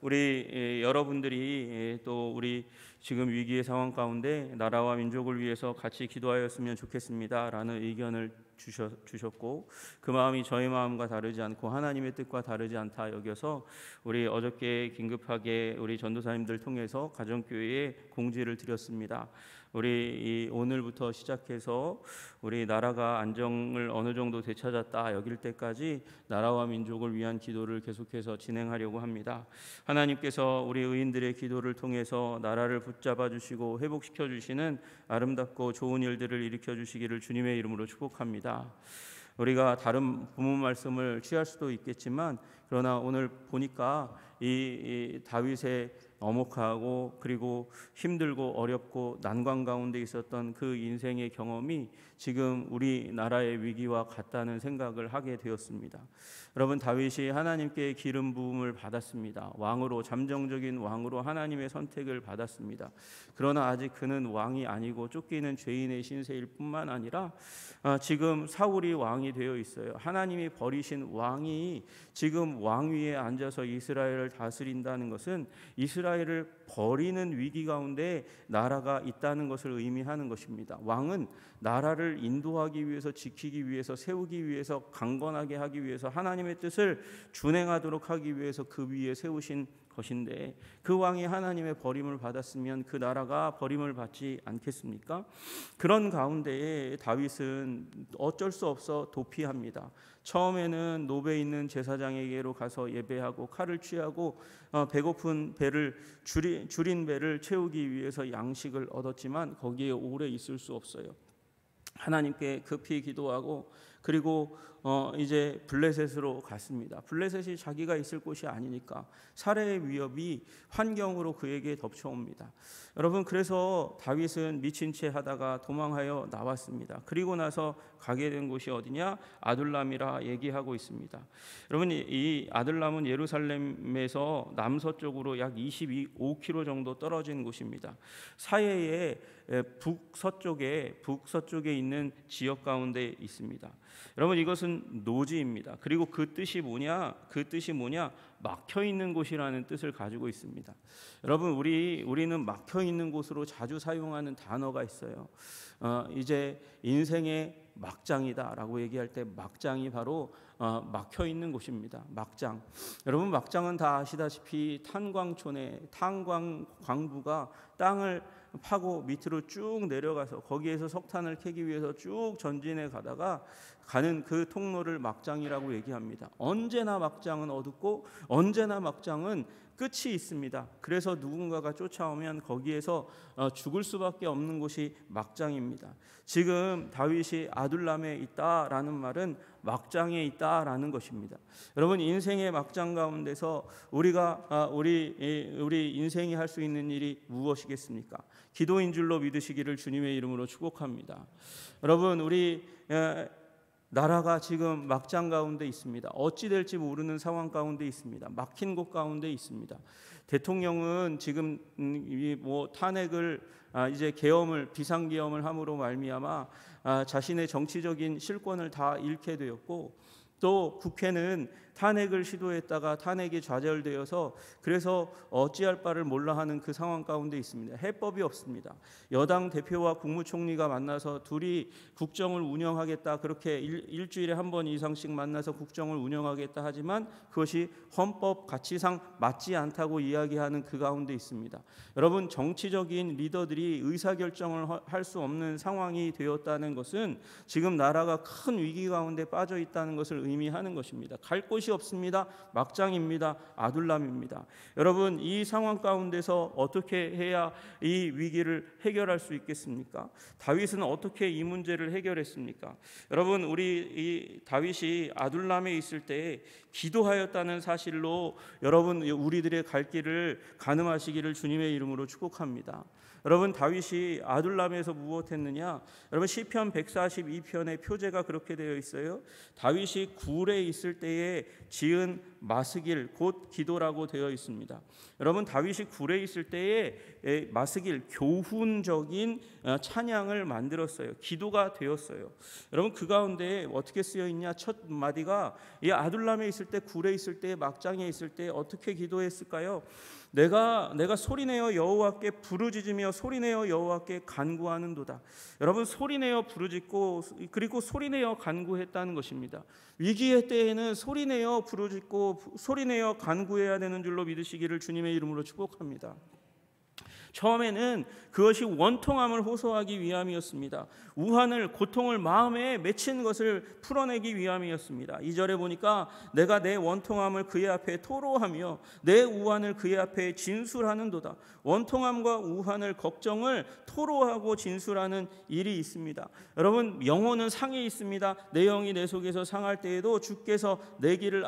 우리 여러분들이 또 우리 지금 위기의 상황 가운데 나라와 민족을 위해서 같이 기도하였으면 좋겠습니다라는 의견을 주셨고, 그 마음이 저희 마음과 다르지 않고 하나님의 뜻과 다르지 않다 여겨서 우리 어저께 긴급하게 우리 전도사님들 통해서 가정교회에 공지를 드렸습니다. 우리 오늘부터 시작해서 우리 나라가 안정을 어느 정도 되찾았다 여길 때까지 나라와 민족을 위한 기도를 계속해서 진행하려고 합니다. 하나님께서 우리 의인들의 기도를 통해서 나라를 붙잡아 주시고 회복시켜 주시는 아름답고 좋은 일들을 일으켜 주시기를 주님의 이름으로 축복합니다. 우리가 다른 본문 말씀을 취할 수도 있겠지만, 그러나 오늘 보니까 이 다윗의 엄혹하고 그리고 힘들고 어렵고 난관 가운데 있었던 그 인생의 경험이 지금 우리나라의 위기와 같다는 생각을 하게 되었습니다. 여러분, 다윗이 하나님께 기름 부음을 받았습니다. 왕으로, 잠정적인 왕으로 하나님의 선택을 받았습니다. 그러나 아직 그는 왕이 아니고 쫓기는 죄인의 신세일 뿐만 아니라 지금 사울이 왕이 되어 있어요. 하나님이 버리신 왕이 지금 왕위에 앉아서 이스라엘을 다스린다는 것은 이스라엘을 버리는 위기 가운데 나라가 있다는 것을 의미하는 것입니다. 왕은 나라를 인도하기 위해서, 지키기 위해서, 세우기 위해서, 강건하게 하기 위해서, 하나님의 뜻을 준행하도록 하기 위해서 그 위에 세우신 것인데, 그 왕이 하나님의 버림을 받았으면 그 나라가 버림을 받지 않겠습니까? 그런 가운데에 다윗은 어쩔 수 없어 도피합니다. 처음에는 노베에 있는 제사장에게로 가서 예배하고 칼을 취하고 배고픈 배를 줄인 배를 채우기 위해서 양식을 얻었지만 거기에 오래 있을 수 없어요. 하나님께 급히 기도하고 그리고 이제 블레셋으로 갔습니다. 블레셋이 자기가 있을 곳이 아니니까 살해의 위협이 환경으로 그에게 덮쳐옵니다. 여러분, 그래서 다윗은 미친 채 하다가 도망하여 나왔습니다. 그리고 나서 가게 된 곳이 어디냐? 아둘람이라 얘기하고 있습니다. 여러분, 이 아둘람은 예루살렘에서 남서쪽으로 약 25km 정도 떨어진 곳입니다. 사해의 북서쪽에 있는 지역 가운데 있습니다. 여러분, 이것은 노지입니다. 그리고 그 뜻이 뭐냐? 막혀 있는 곳이라는 뜻을 가지고 있습니다. 여러분, 우리는 막혀 있는 곳으로 자주 사용하는 단어가 있어요. 이제 인생의 막장이다라고 얘기할 때 막장이 바로 막혀 있는 곳입니다. 막장. 여러분, 막장은 다 아시다시피 탄광촌에 광부가 땅을 파고 밑으로 쭉 내려가서 거기에서 석탄을 캐기 위해서 쭉 전진해 가는 그 통로를 막장이라고 얘기합니다. 언제나 막장은 어둡고 언제나 막장은 끝이 있습니다. 그래서 누군가가 쫓아오면 거기에서 죽을 수밖에 없는 곳이 막장입니다. 지금 다윗이 아둘람에 있다라는 말은 막장에 있다라는 것입니다. 여러분, 인생의 막장 가운데서 우리 인생이 할 수 있는 일이 무엇이겠습니까? 기도인 줄로 믿으시기를 주님의 이름으로 축복합니다. 여러분, 우리 나라가 지금 막장 가운데 있습니다. 어찌 될지 모르는 상황 가운데 있습니다. 막힌 곳 가운데 있습니다. 대통령은 지금 탄핵을 이제 비상계엄을 함으로 말미암아 자신의 정치적인 실권을 다 잃게 되었고, 또 국회는 탄핵을 시도했다가 탄핵이 좌절되어서 그래서 어찌할 바를 몰라 하는 그 상황 가운데 있습니다. 해법이 없습니다. 여당 대표와 국무총리가 만나서 둘이 국정을 운영하겠다, 그렇게 일주일에 한 번 이상씩 만나서 국정을 운영하겠다 하지만 그것이 헌법 가치상 맞지 않다고 이야기하는 그 가운데 있습니다. 여러분, 정치적인 리더들이 의사결정을 할 수 없는 상황이 되었다는 것은 지금 나라가 큰 위기 가운데 빠져 있다는 것을 의미하는 것입니다. 갈 곳이 없습니다. 막장입니다. 아둘람입니다. 여러분, 이 상황 가운데서 어떻게 해야 이 위기를 해결할 수 있겠습니까? 다윗은 어떻게 이 문제를 해결했습니까? 여러분, 이 다윗이 아둘람에 있을 때 기도하였다는 사실로 여러분, 우리들의 갈 길을 가늠하시기를 주님의 이름으로 축복합니다. 여러분, 다윗이 아둘람에서 무엇했느냐? 여러분, 시편 142편의 표제가 그렇게 되어 있어요. 다윗이 굴에 있을 때에 지은 마스길 곧 기도라고 되어 있습니다. 여러분, 다윗이 굴에 있을 때에 마스길, 교훈적인 찬양을 만들었어요. 기도가 되었어요. 여러분, 그 가운데 어떻게 쓰여 있냐? 첫 마디가 이 아둘람에 있을 때, 굴에 있을 때, 막장에 있을 때 어떻게 기도했을까요? 내가 소리내어 여호와께 부르짖으며 소리내어 여호와께 간구하는도다. 여러분, 소리내어 부르짖고 그리고 소리내어 간구했다는 것입니다. 위기의 때에는 소리내어 부르짖고 소리내어 간구해야 되는 줄로 믿으시기를 주님의 이름으로 축복합니다. 처음에는 그것이 원통함을 호소하기 위함이었습니다. 우환을, 고통을 마음에 맺힌 것을 풀어내기 위함이었습니다. 2절에 보니까 내가 내 원통함을 그의 앞에 토로하며 내 우환을 그의 앞에 진술하는도다. 원통함과 우환을, 걱정을 토로하고 진술하는 일이 있습니다. 여러분, 영혼은 상해 있습니다. 내 영이 내 속에서 상할 때에도 주께서 내 길을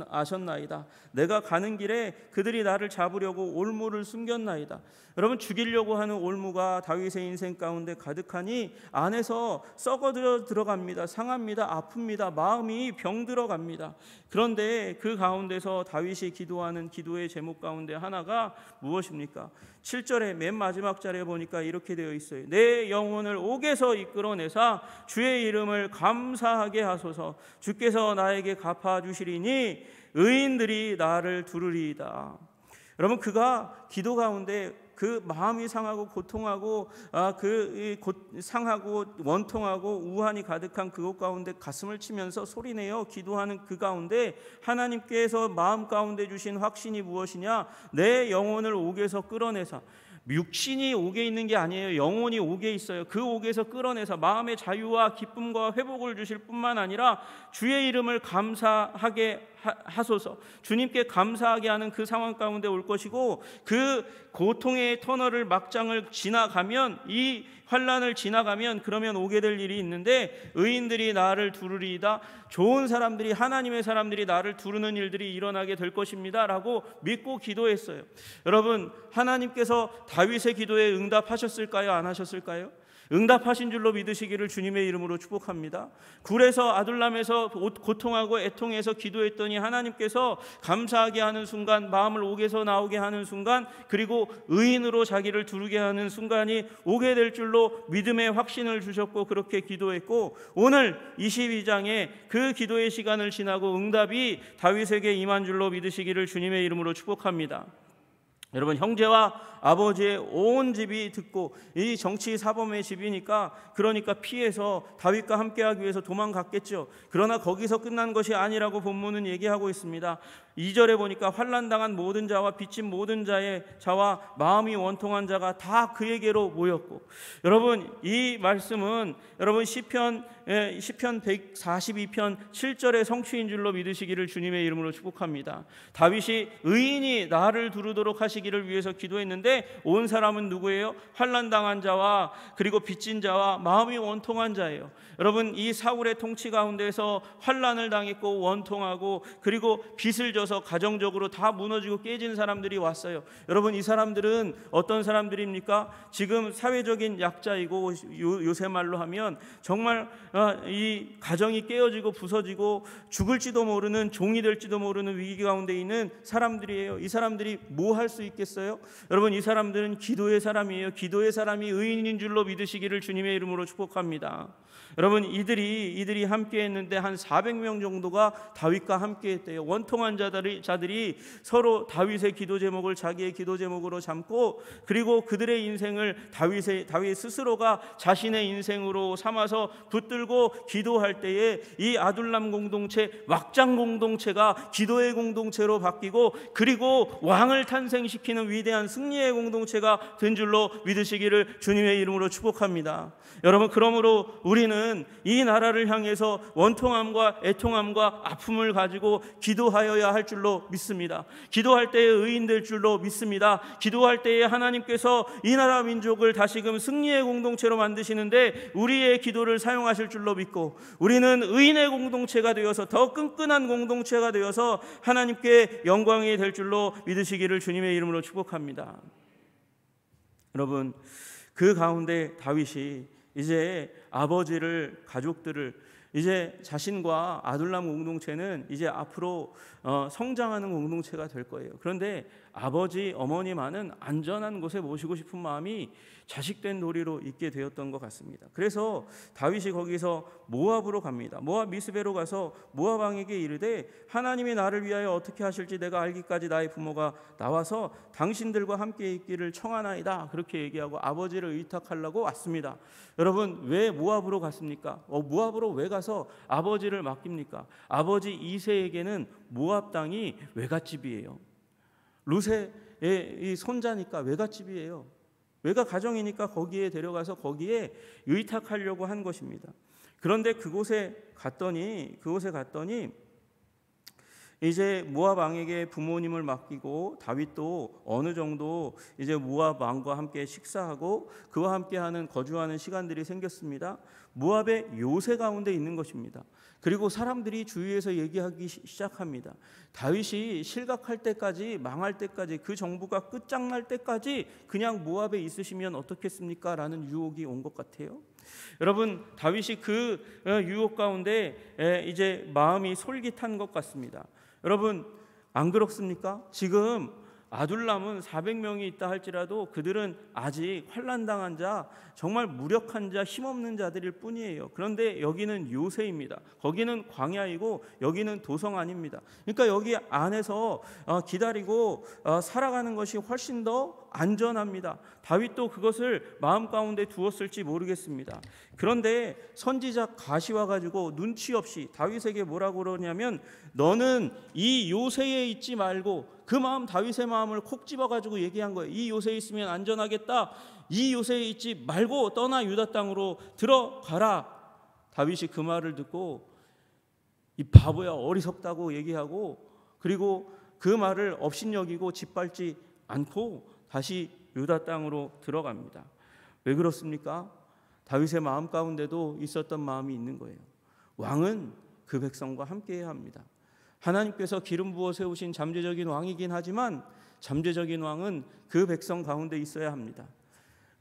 아셨나이다. 내가 가는 길에 그들이 나를 잡으려고 올무를 숨겼나이다. 여러분, 죽이려고 하는 올무가 다윗의 인생 가운데 가득하니 안에서 썩어들어 들어갑니다. 상합니다. 아픕니다. 마음이 병들어갑니다. 그런데 그 가운데서 다윗이 기도하는 기도의 제목 가운데 하나가 무엇입니까? 7절에 맨 마지막 자리에 보니까 이렇게 되어 있어요. 내 영혼을 옥에서 이끌어내사 주의 이름을 감사하게 하소서. 주께서 나에게 갚아주시리니 의인들이 나를 두르리이다. 여러분, 그가 기도 가운데 그 마음이 상하고 고통하고 상하고 원통하고 우환이 가득한 그곳 가운데 가슴을 치면서 소리내어 기도하는 그 가운데 하나님께서 마음 가운데 주신 확신이 무엇이냐? 내 영혼을 옥에서 끌어내사. 육신이 옥에 있는 게 아니에요. 영혼이 옥에 있어요. 그 옥에서 끌어내서 마음의 자유와 기쁨과 회복을 주실 뿐만 아니라 주의 이름을 감사하게 하소서. 주님께 감사하게 하는 그 상황 가운데 올 것이고, 그 고통의 터널을, 막장을 지나가면, 이 환난을 지나가면 그러면 오게 될 일이 있는데, 의인들이 나를 두르리이다. 좋은 사람들이, 하나님의 사람들이 나를 두르는 일들이 일어나게 될 것입니다 라고 믿고 기도했어요. 여러분, 하나님께서 다윗의 기도에 응답하셨을까요? 안 하셨을까요? 응답하신 줄로 믿으시기를 주님의 이름으로 축복합니다. 굴에서, 아둘람에서 고통하고 애통해서 기도했더니 하나님께서 감사하게 하는 순간, 마음을 옥에서 나오게 하는 순간, 그리고 의인으로 자기를 두르게 하는 순간이 오게 될 줄로 믿음의 확신을 주셨고, 그렇게 기도했고, 오늘 22장에 그 기도의 시간을 지나고 응답이 다윗에게 임한 줄로 믿으시기를 주님의 이름으로 축복합니다. 여러분, 형제와 아버지의 온 집이 듣고, 이 정치 사범의 집이니까 그러니까 피해서 다윗과 함께하기 위해서 도망갔겠죠. 그러나 거기서 끝난 것이 아니라고 본문은 얘기하고 있습니다. 2절에 보니까 환난당한 모든 자와 빚진 모든 자와 마음이 원통한 자가 다 그에게로 모였고, 여러분, 이 말씀은 여러분 시편 142편 7절의 성취인 줄로 믿으시기를 주님의 이름으로 축복합니다. 다윗이 의인이 나를 두르도록 하시기를 위해서 기도했는데, 온 사람은 누구예요? 환난당한 자와 그리고 빚진 자와 마음이 원통한 자예요. 여러분, 이 사울의 통치 가운데서 환난을 당했고 원통하고 그리고 빚을 져서 가정적으로 다 무너지고 깨진 사람들이 왔어요. 여러분, 이 사람들은 어떤 사람들입니까? 지금 사회적인 약자이고, 요새 말로 하면 정말 이 가정이 깨어지고 부서지고 죽을지도 모르는, 종이 될지도 모르는 위기 가운데 있는 사람들이에요. 이 사람들이 뭐 할 수 있겠어요? 여러분, 이 사람들은 기도의 사람이에요. 기도의 사람이 의인인 줄로 믿으시기를 주님의 이름으로 축복합니다. 여러분, 이들이 함께 했는데 한 400명 정도가 다윗과 함께 했대요. 원통한 자들이 서로 다윗의 기도 제목을 자기의 기도 제목으로 삼고, 그리고 그들의 인생을 다윗 스스로가 자신의 인생으로 삼아서 붙들고 기도할 때에 이 아둘람 공동체, 막장 공동체가 기도의 공동체로 바뀌고, 그리고 왕을 탄생시키는 위대한 승리의 공동체가 된 줄로 믿으시기를 주님의 이름으로 축복합니다. 여러분, 그러므로 우리는 이 나라를 향해서 원통함과 애통함과 아픔을 가지고 기도하여야 할 줄로 믿습니다. 기도할 때에 의인 될 줄로 믿습니다. 기도할 때에 하나님께서 이 나라 민족을 다시금 승리의 공동체로 만드시는데 우리의 기도를 사용하실 줄로 믿고, 우리는 의인의 공동체가 되어서 더 끈끈한 공동체가 되어서 하나님께 영광이 될 줄로 믿으시기를 주님의 이름으로 축복합니다. 여러분, 그 가운데 다윗이 이제 아버지를, 가족들을 이제 자신과 아둘람 공동체는 이제 앞으로 성장하는 공동체가 될 거예요. 그런데 아버지, 어머니만은 안전한 곳에 모시고 싶은 마음이 자식된 도리로 있게 되었던 것 같습니다. 그래서 다윗이 거기서 모압으로 갑니다. 모압 미스베로 가서 모압 왕에게 이르되 하나님이 나를 위하여 어떻게 하실지 내가 알기까지 나의 부모가 나와서 당신들과 함께 있기를 청하나이다. 그렇게 얘기하고 아버지를 의탁하려고 왔습니다. 여러분, 왜 모압으로 갔습니까? 모압으로 왜 가서 아버지를 맡깁니까? 아버지 이새에게는 모압 땅이 외갓집이에요. 루세의 이 손자니까 외갓집이에요. 외가 가정이니까 거기에 데려가서 거기에 의탁하려고 한 것입니다. 그런데 그곳에 갔더니 이제 모압 왕에게 부모님을 맡기고 다윗도 어느 정도 이제 모압 왕과 함께 식사하고 그와 함께하는 거주하는 시간들이 생겼습니다. 모압의 요새 가운데 있는 것입니다. 그리고 사람들이 주위에서 얘기하기 시작합니다. 다윗이 실각할 때까지, 망할 때까지, 그 정부가 끝장날 때까지 그냥 모압에 있으시면 어떻겠습니까? 라는 유혹이 온 것 같아요. 여러분, 다윗이 그 유혹 가운데 이제 마음이 솔깃한 것 같습니다. 여러분, 안 그렇습니까? 지금 아둘람은 400명이 있다 할지라도 그들은 아직 환난당한 자, 정말 무력한 자, 힘없는 자들일 뿐이에요. 그런데 여기는 요새입니다. 거기는 광야이고 여기는 도성 아닙니다. 그러니까 여기 안에서 기다리고 살아가는 것이 훨씬 더 안전합니다. 다윗도 그것을 마음 가운데 두었을지 모르겠습니다. 그런데 선지자 갓이 와가지고 눈치 없이 다윗에게 뭐라고 그러냐면 너는 이 요새에 있지 말고, 그 마음, 다윗의 마음을 콕 집어가지고 얘기한 거예요. 이 요새에 있으면 안전하겠다. 이 요새에 있지 말고 떠나 유다 땅으로 들어가라. 다윗이 그 말을 듣고 이 바보야, 어리석다고 얘기하고, 그리고 그 말을 업신여기고 짓밟지 않고 다시 유다 땅으로 들어갑니다. 왜 그렇습니까? 다윗의 마음 가운데도 있었던 마음이 있는 거예요. 왕은 그 백성과 함께해야 합니다. 하나님께서 기름 부어 세우신 잠재적인 왕이긴 하지만 잠재적인 왕은 그 백성 가운데 있어야 합니다.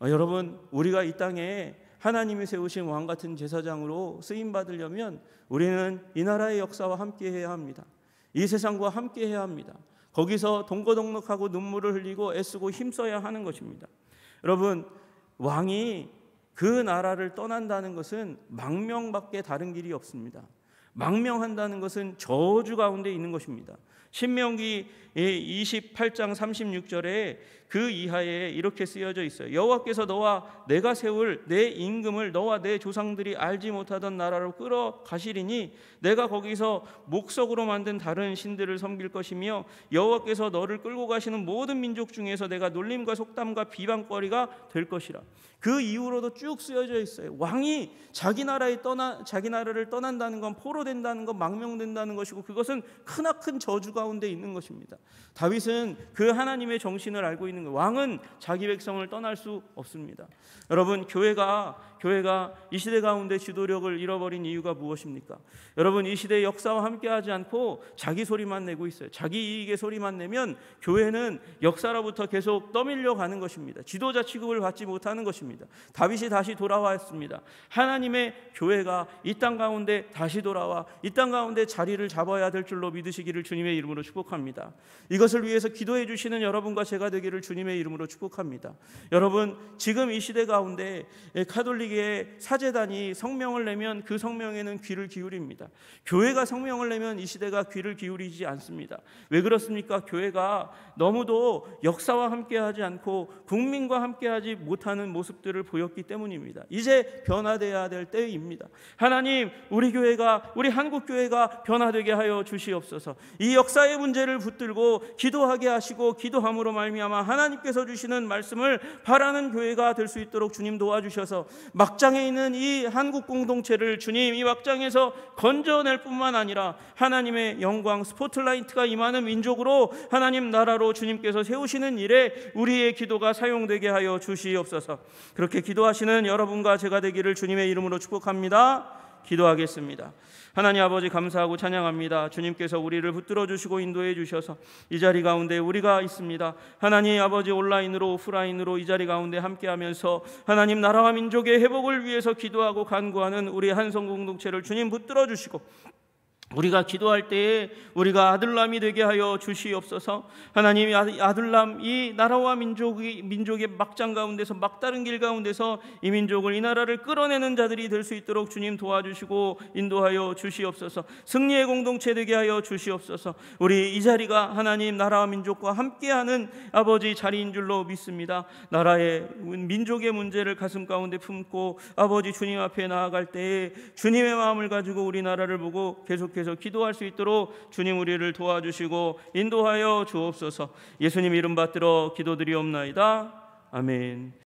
여러분, 우리가 이 땅에 하나님이 세우신 왕 같은 제사장으로 쓰임 받으려면 우리는 이 나라의 역사와 함께해야 합니다. 이 세상과 함께해야 합니다. 거기서 동거동락하고 눈물을 흘리고 애쓰고 힘써야 하는 것입니다. 여러분, 왕이 그 나라를 떠난다는 것은 망명밖에 다른 길이 없습니다. 망명한다는 것은 저주 가운데 있는 것입니다. 신명기 28장 36절에 그 이하에 이렇게 쓰여져 있어요. 여호와께서 너와 내가 세울 내 임금을 너와 내 조상들이 알지 못하던 나라로 끌어가시리니 내가 거기서 목석으로 만든 다른 신들을 섬길 것이며 여호와께서 너를 끌고 가시는 모든 민족 중에서 내가 놀림과 속담과 비방거리가 될 것이라. 그 이후로도 쭉 쓰여져 있어요. 왕이 자기 나라를 떠난다는 건 포로된다는 건 망명된다는 것이고 그것은 크나큰 저주 가운데 있는 것입니다. 다윗은 그 하나님의 정신을 알고 있는 거예요. 왕은 자기 백성을 떠날 수 없습니다. 여러분, 교회가 이 시대 가운데 지도력을 잃어버린 이유가 무엇입니까? 여러분, 이 시대의 역사와 함께하지 않고 자기 소리만 내고 있어요. 자기 이익의 소리만 내면 교회는 역사로부터 계속 떠밀려 가는 것입니다. 지도자 취급을 받지 못하는 것입니다. 다윗이 다시 돌아왔습니다. 하나님의 교회가 이 땅 가운데 다시 돌아와 이 땅 가운데 자리를 잡아야 될 줄로 믿으시기를 주님의 이름으로 축복합니다. 이것을 위해서 기도해 주시는 여러분과 제가 되기를 주님의 이름으로 축복합니다. 여러분, 지금 이 시대 가운데 카톨릭의 사제단이 성명을 내면 그 성명에는 귀를 기울입니다. 교회가 성명을 내면 이 시대가 귀를 기울이지 않습니다. 왜 그렇습니까? 교회가 너무도 역사와 함께하지 않고 국민과 함께하지 못하는 모습들을 보였기 때문입니다. 이제 변화되어야 될 때입니다. 하나님, 우리 교회가, 우리 한국 교회가 변화되게 하여 주시옵소서. 이 역사의 문제를 붙들고 기도하게 하시고 기도함으로 말미암아 하나님께서 주시는 말씀을 바라는 교회가 될 수 있도록 주님 도와주셔서 막장에 있는 이 한국 공동체를 주님 이 막장에서 건져낼 뿐만 아니라 하나님의 영광 스포트라이트가 임하는 민족으로 하나님 나라로 주님께서 세우시는 일에 우리의 기도가 사용되게 하여 주시옵소서. 그렇게 기도하시는 여러분과 제가 되기를 주님의 이름으로 축복합니다. 기도하겠습니다. 하나님 아버지 감사하고 찬양합니다. 주님께서 우리를 붙들어 주시고 인도해 주셔서 이 자리 가운데 우리가 있습니다. 하나님 아버지 온라인으로 오프라인으로 이 자리 가운데 함께하면서 하나님 나라와 민족의 회복을 위해서 기도하고 간구하는 우리 한성 공동체를 주님 붙들어 주시고 우리가 기도할 때에 우리가 아들남이 되게 하여 주시옵소서. 하나님이 아들남 이 나라와 민족의 막장 가운데서 막다른 길 가운데서 이 민족을 이 나라를 끌어내는 자들이 될 수 있도록 주님 도와주시고 인도하여 주시옵소서. 승리의 공동체 되게 하여 주시옵소서. 우리 이 자리가 하나님 나라와 민족과 함께하는 아버지 자리인 줄로 믿습니다. 나라의 민족의 문제를 가슴 가운데 품고 아버지 주님 앞에 나아갈 때에 주님의 마음을 가지고 우리나라를 보고 계속해서 기도할 수 있도록 주님 우리를 도와주시고 인도하여 주옵소서. 예수님 이름 받들어 기도드리옵나이다. 아멘.